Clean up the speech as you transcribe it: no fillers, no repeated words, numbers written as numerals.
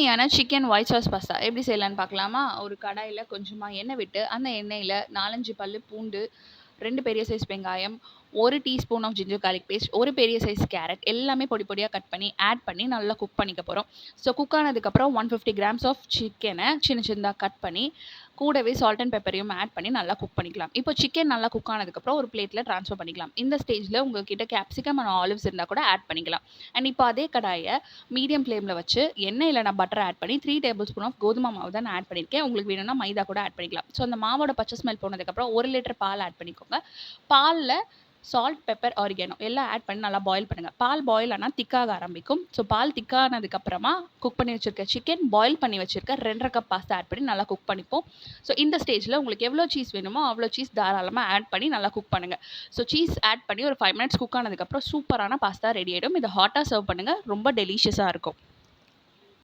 யம்மியான chicken white sauce pasta எப்படி செய்யலான்னு பார்க்கலாமா? ஒரு கடாயில் கொஞ்சமாக எண்ணெய் விட்டு அந்த எண்ணெயில் 4, 5 பல்லு பூண்டு, 2 பெரிய சைஸ் வெங்காயம், 1 teaspoon of ginger garlic paste, 1 பெரிய சைஸ் கேரட் எல்லாமே பொடி பொடியாக கட் பண்ணி ஆட் பண்ணி நல்லா குக் பண்ணிக்க போகிறோம். ஸோ குக் ஆனதுக்கப்புறம் 150 கிராம்ஸ் ஆஃப் சிக்கனை சின்ன சின்னதாக கட் பண்ணி கூடவே சால்ட் அண்ட் பெப்பரையும் ஆட் பண்ணி நல்லா குக் பண்ணிக்கலாம். இப்போ சிக்கன் நல்லா குக் ஆனதுக்கப்புறம் ஒரு பிளேட்டில் ட்ரான்ஸ்ஃபர் பண்ணிக்கலாம். இந்த ஸ்டேஜில் உங்ககிட்ட கேப்சிகம் அண்ட் ஆலிவ்ஸ் இருந்தால் கூட ஆட் பண்ணிக்கலாம். அண்ட் இப்போ அதே கடாயை மீடியம் ஃப்ளேமில் வச்சு எண்ணெயில் நான் பட்டர் ஆட் பண்ணி 3 டேபிள் ஸ்பூன் ஆஃப் கோதுமை மாவு தான் நான் ஆட் பண்ணியிருக்கேன். உங்களுக்கு வேணும்னா மைதா கூட ஆட் பண்ணிக்கலாம். ஸோ அந்த மாவோட பச்சை ஸ்மெல் போனதுக்கப்புறம் 1 லிட்டர் பால் ஆட் பண்ணிக்கோங்க. பாலில் சால்ட், பெப்பர், ஆரிகேனோ எல்லாம் ஆட் பண்ணி நல்லா பாயில் பண்ணுங்கள். பால் பாயில் ஆனால் திக்காக ஆரம்பிக்கும். ஸோ பால் திக்கானதுக்கப்புறமா குக் பண்ணி வச்சுருக்க சிக்கன், பாயில் பண்ணி வச்சுருக்க 2.5 கப் பாஸ்தா ஆட் பண்ணி நல்லா குக் பண்ணிப்போம். ஸோ இந்த ஸ்டேஜில் உங்களுக்கு எவ்வளோ சீஸ் வேணுமோ அவ்வளோ சீஸ் தாராளமாக ஆட் பண்ணி நல்லா குக் பண்ணுங்கள். ஸோ சீஸ் ஆட் பண்ணி ஒரு 5 மினிட்ஸ் குக் ஆனதுக்கப்புறம் சூப்பரான பாஸ்தா ரெடி ஆகிடும். இதை ஹாட்டாக சர்வ் பண்ணுங்கள். ரொம்ப டெலிஷியஸாக இருக்கும்.